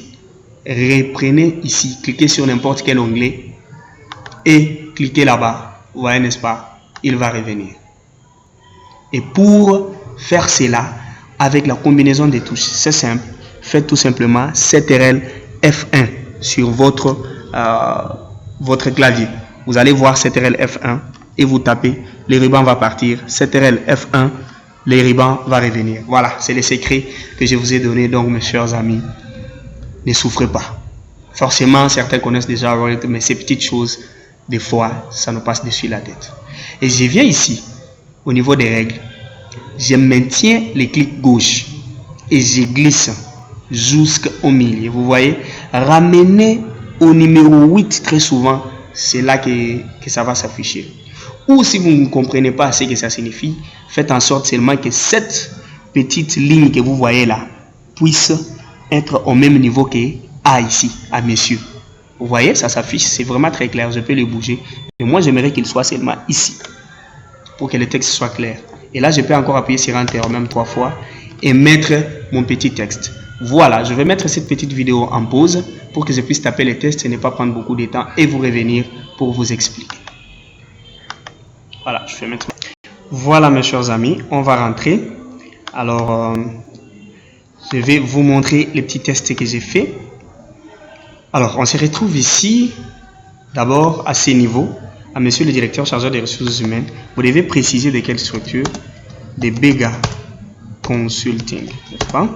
Reprenez ici, cliquez sur n'importe quel onglet et cliquez là-bas. Vous voyez, n'est-ce pas? Il va revenir. Et pour faire cela, avec la combinaison des touches, c'est simple. Faites tout simplement CTRL F1 sur votre clavier. Vous allez voir CTRL F1 et vous tapez, le ruban va partir. CTRL F1, le ruban va revenir. Voilà, c'est le secret que je vous ai donné. Donc, mes chers amis, ne souffrez pas. Forcément, certains connaissent déjà Word, mais ces petites choses, des fois, ça nous passe dessus la tête. Et je viens ici, au niveau des règles. Je maintiens le clic gauche et je glisse jusqu'au milieu. Vous voyez, ramenez au numéro 8 très souvent, c'est là que ça va s'afficher. Ou si vous ne comprenez pas ce que ça signifie, faites en sorte seulement que cette petite ligne que vous voyez là puisse être au même niveau que A ici, à messieurs. Vous voyez, ça s'affiche, c'est vraiment très clair, je peux le bouger. Mais moi, j'aimerais qu'il soit seulement ici, pour que le texte soit clair. Et là, je peux encore appuyer sur Enter, même 3 fois, et mettre mon petit texte. Voilà, je vais mettre cette petite vidéo en pause pour que je puisse taper les tests et ne pas prendre beaucoup de temps et vous revenir pour vous expliquer. Voilà, je vais mettre. Voilà, mes chers amis, on va rentrer. Alors, je vais vous montrer les petits tests que j'ai fait. Alors, on se retrouve ici, d'abord à ces niveaux. À monsieur le directeur chargé des ressources humaines, vous devez préciser de quelle structure? De Bega Consulting, n'est-ce pas?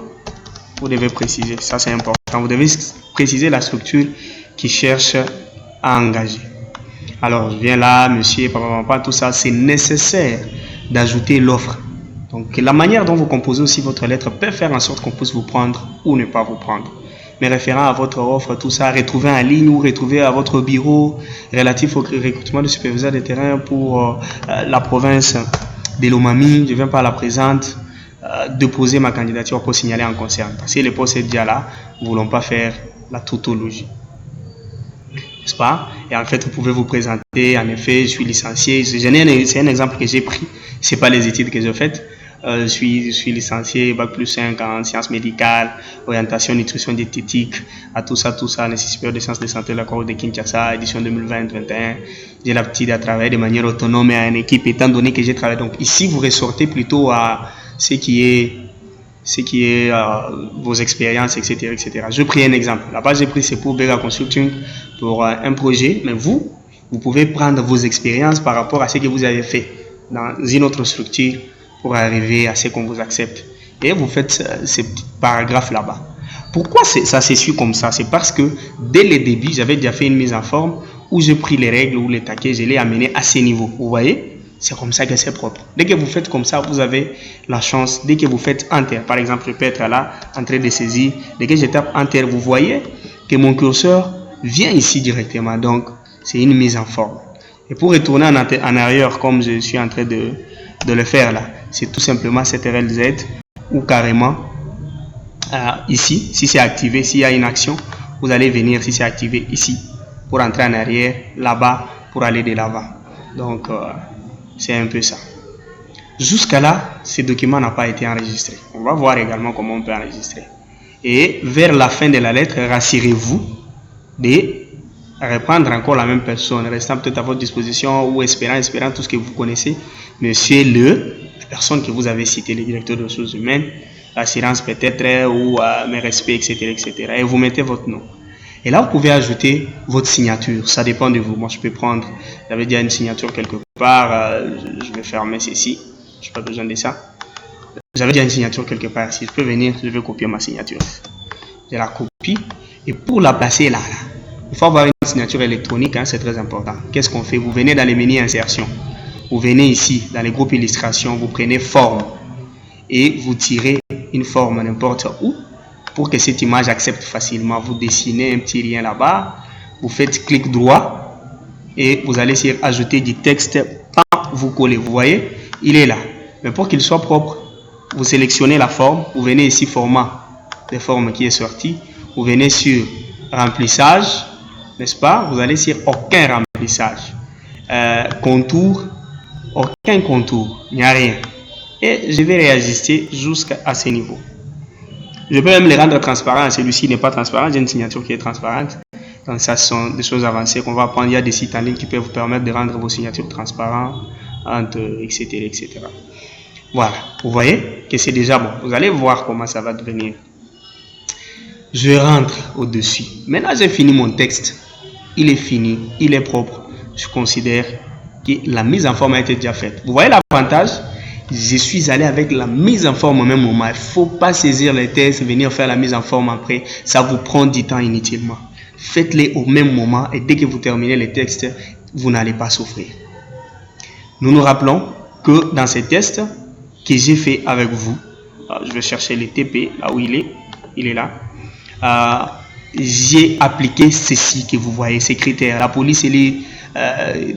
Vous devez préciser, ça c'est important. Vous devez préciser la structure qui cherche à engager. Alors, je viens là, monsieur, papa, tout ça, c'est nécessaire d'ajouter l'offre. Donc, la manière dont vous composez aussi votre lettre peut faire en sorte qu'on puisse vous prendre ou ne pas vous prendre. Mais référent à votre offre, tout ça, retrouver en ligne ou retrouver à votre bureau relatif au recrutement de superviseurs de terrain pour la province de l'Omami. Je ne viens pas à la présente déposer ma candidature pour signaler en concerne. Parce que les postes est déjà là, nous ne voulons pas faire la tautologie. N'est-ce pas? Et en fait, vous pouvez vous présenter, en effet, je suis licencié. C'est un exemple que j'ai pris, ce n'est pas les études que j'ai faites. Je suis licencié, Bac plus 5 en sciences médicales, orientation, nutrition, diététique, à tout ça, nécessaire supérieure de sciences de santé de la Corps de Kinshasa, édition 2020-2021. J'ai l'habitude à travailler de manière autonome et en équipe, étant donné que j'ai travaillé. Donc ici, vous ressortez plutôt à ce qui est vos expériences, etc., etc. Je pris un exemple. Là-bas, j'ai pris, c'est pour Bega Consulting, pour un projet, mais vous pouvez prendre vos expériences par rapport à ce que vous avez fait dans une autre structure pour arriver à ce qu'on vous accepte. Et vous faites ces petits paragraphes là-bas. Pourquoi ça se suit comme ça? C'est parce que dès le début, j'avais déjà fait une mise en forme où j'ai pris les règles ou les taquets, je l'ai amené à ces niveaux. Vous voyez? C'est comme ça que c'est propre. Dès que vous faites comme ça, vous avez la chance. Dès que vous faites Enter, par exemple, je peux être là, en train de saisir. Dès que je tape Enter, vous voyez que mon curseur vient ici directement. Donc, c'est une mise en forme. Et pour retourner en arrière, comme je suis en train de le faire là, c'est tout simplement CTRL Z ou carrément ici, si c'est activé, s'il y a une action, vous allez venir, si c'est activé ici, pour entrer en arrière, là-bas, pour aller de l'avant. Donc, c'est un peu ça. Jusqu'à là, ce document n'a pas été enregistré. On va voir également comment on peut enregistrer. Et vers la fin de la lettre, rassurez-vous de reprendre encore la même personne, restant peut-être à votre disposition ou espérant tout ce que vous connaissez, monsieur la personne que vous avez citée, le directeur des ressources humaines, l'assurance peut-être, ou mes respects, etc., etc. Et vous mettez votre nom. Et là, vous pouvez ajouter votre signature. Ça dépend de vous. Moi, je peux prendre, j'avais déjà une signature quelque part. Je vais fermer ceci. Je n'ai pas besoin de ça. J'avais déjà une signature quelque part. Si je peux venir, je vais copier ma signature. Je la copie. Et pour la placer là, il faut avoir une signature électronique. Hein, c'est très important. Qu'est-ce qu'on fait? Vous venez dans les menus insertion. Vous venez ici, dans les groupes illustration. Vous prenez forme. Et vous tirez une forme n'importe où. Pour que cette image accepte facilement, vous dessinez un petit lien là-bas, vous faites clic droit et vous allez sur ajouter du texte, vous collez. Vous voyez, il est là. Mais pour qu'il soit propre, vous sélectionnez la forme, vous venez ici format de forme qui est sorti, vous venez sur remplissage, n'est-ce pas? Vous allez sur aucun remplissage, contour, aucun contour, il n'y a rien. Et je vais réajuster jusqu'à ce niveau. Je peux même les rendre transparents. Celui-ci n'est pas transparent. J'ai une signature qui est transparente. Donc, ça sont des choses avancées qu'on va apprendre. Il y a des sites en ligne qui peuvent vous permettre de rendre vos signatures transparentes, etc., etc. Voilà. Vous voyez que c'est déjà bon. Vous allez voir comment ça va devenir. Je rentre au-dessus. Maintenant, j'ai fini mon texte. Il est fini. Il est propre. Je considère que la mise en forme a été déjà faite. Vous voyez l'avantage? Je suis allé avec la mise en forme au même moment. Il ne faut pas saisir les textes et venir faire la mise en forme après. Ça vous prend du temps inutilement. Faites-les au même moment et dès que vous terminez les textes, vous n'allez pas souffrir. Nous nous rappelons que dans ces tests que j'ai fait avec vous, je vais chercher le TP là où il est là. J'ai appliqué ceci que vous voyez, ces critères. La police, elle est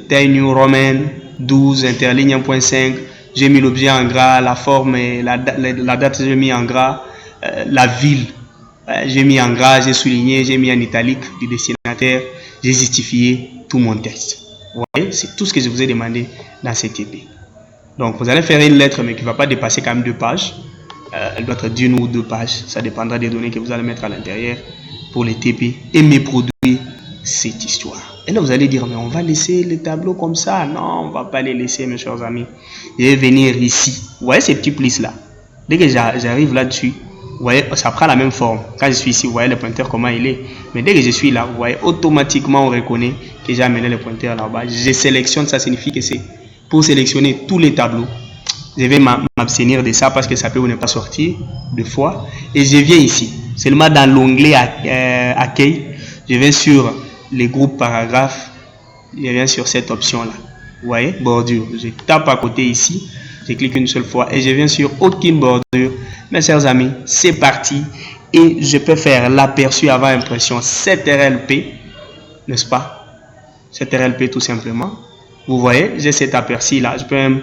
taille New Roman 12, interligne 1.5. J'ai mis l'objet en gras, la forme et la date, j'ai mis en gras, la ville, j'ai mis en gras, j'ai souligné, j'ai mis en italique du destinataire, j'ai justifié tout mon texte. Vous voyez, c'est tout ce que je vous ai demandé dans cette TP. Donc, vous allez faire une lettre, mais qui ne va pas dépasser quand même 2 pages. Elle doit être d'1 ou 2 pages. Ça dépendra des données que vous allez mettre à l'intérieur pour les TP et me produire cette histoire. Et là, vous allez dire, mais on va laisser les tableaux comme ça? Non, on ne va pas les laisser, mes chers amis. Je vais venir ici. Vous voyez ces petits plis-là? Dès que j'arrive là-dessus, vous voyez, ça prend la même forme. Quand je suis ici, vous voyez le pointeur, comment il est. Mais dès que je suis là, vous voyez, automatiquement, on reconnaît que j'ai amené le pointeur là-bas. Je sélectionne, ça signifie que c'est pour sélectionner tous les tableaux. Je vais m'abstenir de ça parce que ça peut ne pas sortir 2 fois. Et je viens ici. Seulement dans l'onglet accueil, je vais sur les groupes paragraphes, je viens sur cette option-là. Vous voyez, bordure. Je tape à côté ici, je clique une seule fois et je viens sur aucune bordure. Mes chers amis, c'est parti. Et je peux faire l'aperçu avant impression, CTRL-P, n'est-ce pas? CTRL-P tout simplement. Vous voyez, j'ai cet aperçu-là. Je peux même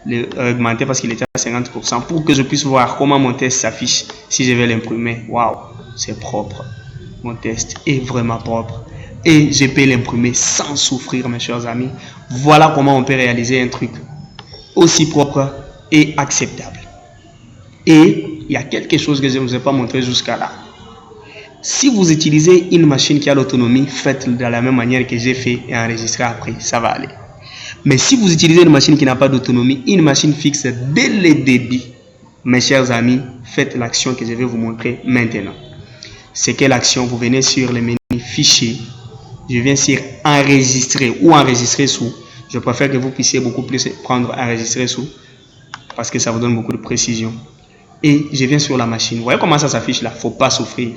le augmenter parce qu'il était à 50% pour que je puisse voir comment mon test s'affiche si je vais l'imprimer. Waouh, c'est propre. Mon test est vraiment propre. Et je peux l'imprimer sans souffrir, mes chers amis. Voilà comment on peut réaliser un truc aussi propre et acceptable. Et il y a quelque chose que je ne vous ai pas montré jusqu'à là. Si vous utilisez une machine qui a l'autonomie, faites-le de la même manière que j'ai fait et enregistré après, ça va aller. Mais si vous utilisez une machine qui n'a pas d'autonomie, une machine fixe dès le début, mes chers amis, faites l'action que je vais vous montrer maintenant. C'est quelle action? Vous venez sur le menu fichier. Je viens sur enregistrer ou enregistrer sous. Je préfère que vous puissiez beaucoup plus prendre enregistrer sous parce que ça vous donne beaucoup de précision. Et je viens sur la machine. Vous voyez comment ça s'affiche là? Il ne faut pas souffrir.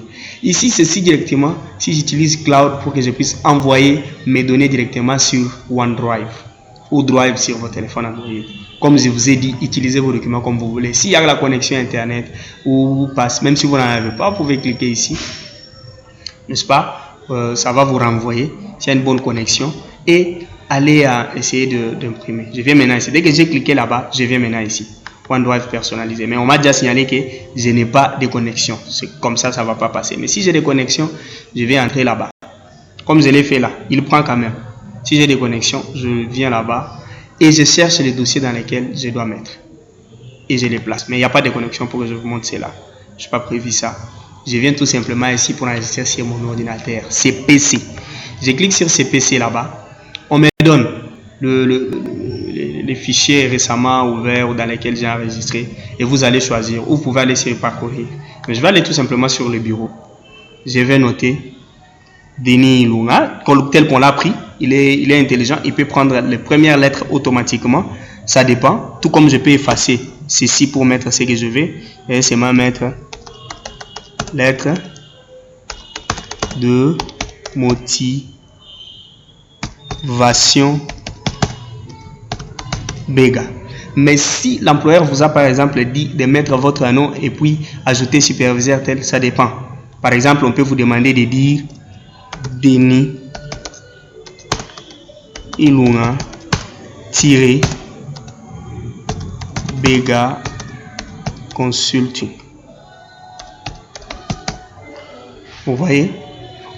Ici, ceci directement, si j'utilise Cloud pour que je puisse envoyer mes données directement sur OneDrive ou Drive sur votre téléphone Android. Comme je vous ai dit, utilisez vos documents comme vous voulez. S'il y a la connexion Internet ou passe, même si vous n'en avez pas, vous pouvez cliquer ici. N'est-ce pas? Ça va vous renvoyer s'il y a une bonne connexion et aller essayer d'imprimer. Je viens maintenant ici. Dès que j'ai cliqué là-bas, je viens maintenant ici. OneDrive personnalisé. Mais on m'a déjà signalé que je n'ai pas de connexion. C'est comme ça, ça ne va pas passer. Mais si j'ai des connexions, je vais entrer là-bas. Comme je l'ai fait là, il prend quand même. Si j'ai des connexions, je viens là-bas et je cherche les dossiers dans lesquels je dois mettre. et je les place. Mais il n'y a pas de connexion pour que je vous montre cela. Je n'ai pas prévu ça. Je viens tout simplement ici pour enregistrer sur mon ordinateur, CPC. Je clique sur CPC là-bas. On me donne les fichiers récemment ouverts ou dans lesquels j'ai enregistré et vous allez choisir ou vous pouvez aller sur parcourir. Mais je vais aller tout simplement sur le bureau. Je vais noter Denis Ilunga, tel qu'on l'a pris. Il est intelligent, il peut prendre les premières lettres automatiquement. Ça dépend. Tout comme je peux effacer ceci pour mettre ce que je veux. Et c'est ma mettre lettre de motivation Bega. Mais si l'employeur vous a par exemple dit de mettre votre nom et puis ajouter superviseur tel, ça dépend. Par exemple, on peut vous demander de dire Denis Ilunga Bega Consulting. Vous voyez?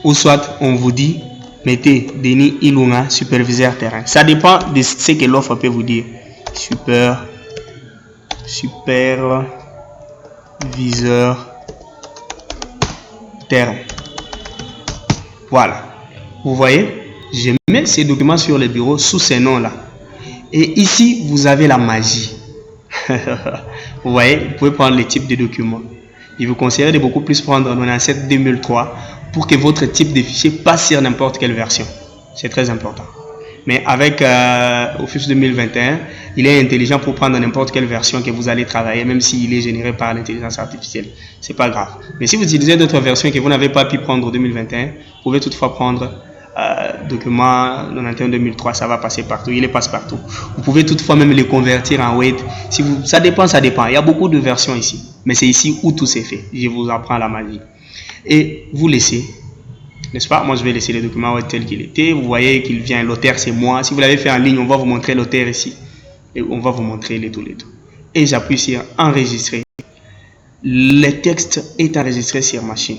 Ou soit on vous dit mettez Denis Ilunga superviseur terrain. Ça dépend de ce que l'offre peut vous dire. Superviseur terrain. Voilà. Vous voyez? Je mets ces documents sur le bureau sous ces noms-là. Et ici, vous avez la magie. Vous voyez? Vous pouvez prendre les types de documents. Je vous conseillerais de beaucoup plus prendre 97 2003 pour que votre type de fichier passe sur n'importe quelle version. C'est très important. Mais avec Office 2021, il est intelligent pour prendre n'importe quelle version que vous allez travailler, même s'il est généré par l'intelligence artificielle. C'est pas grave. Mais si vous utilisez d'autres versions que vous n'avez pas pu prendre en 2021, vous pouvez toutefois prendre document 91 2003, ça va passer partout. Il passe partout. Vous pouvez toutefois même les convertir en Word. Ça dépend. Il y a beaucoup de versions ici. Mais c'est ici où tout s'est fait. Je vous apprends la magie. Et vous laissez. N'est-ce pas? Moi, je vais laisser le document tel qu'il était. Vous voyez qu'il vient. L'auteur, c'est moi. Si vous l'avez fait en ligne, on va vous montrer l'auteur ici. Et on va vous montrer les tout. Et j'appuie sur enregistrer. Le texte est enregistré sur machine.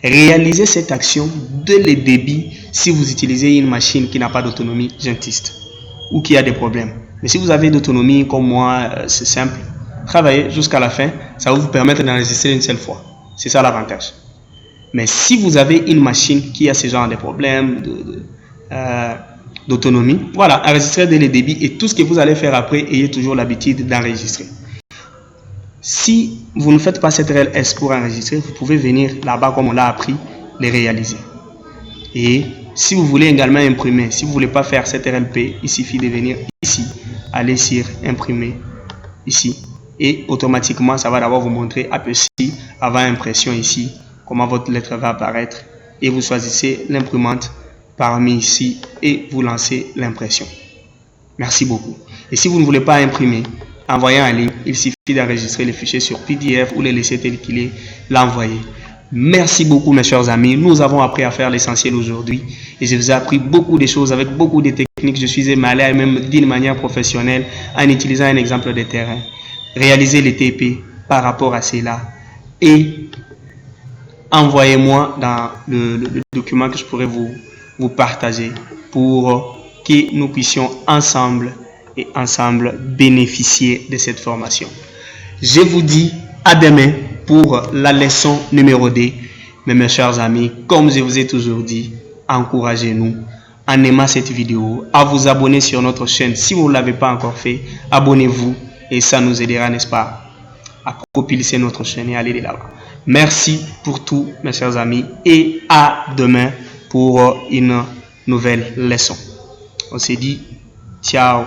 Réalisez cette action dès le début si vous utilisez une machine qui n'a pas d'autonomie, j'insiste, ou qui a des problèmes. Mais si vous avez d'autonomie comme moi, c'est simple. Travaillez jusqu'à la fin. Ça va vous permettre d'enregistrer une seule fois. C'est ça l'avantage. Mais si vous avez une machine qui a ce genre de problèmes d'autonomie, voilà, enregistrez dès le début et tout ce que vous allez faire après, ayez toujours l'habitude d'enregistrer. Si vous ne faites pas cette RLS pour enregistrer, vous pouvez venir là-bas comme on l'a appris, les réaliser. Et si vous voulez également imprimer, si vous ne voulez pas faire cette RLP, il suffit de venir ici, aller sur imprimer, ici. Et automatiquement, ça va d'abord vous montrer à peu près avant impression ici, comment votre lettre va apparaître. Et vous choisissez l'imprimante parmi ici et vous lancez l'impression. Merci beaucoup. Et si vous ne voulez pas imprimer, envoyer en ligne, il suffit d'enregistrer le fichier sur PDF ou le laisser tel qu'il est, l'envoyer. Merci beaucoup mes chers amis, nous avons appris à faire l'essentiel aujourd'hui et je vous ai appris beaucoup de choses avec beaucoup de techniques. Je suis allé même d'une manière professionnelle en utilisant un exemple de terrain. Réalisez les TP par rapport à cela et envoyez-moi dans le document que je pourrais vous partager pour que nous puissions ensemble bénéficier de cette formation. Je vous dis à demain pour la leçon numéro 2. Mais mes chers amis, comme je vous ai toujours dit, encouragez-nous en aimant cette vidéo, à vous abonner sur notre chaîne. Si vous ne l'avez pas encore fait, abonnez-vous et ça nous aidera, n'est-ce pas, à propulser notre chaîne et aller de l'avant. Merci pour tout, mes chers amis, et à demain pour une nouvelle leçon. On se dit ciao.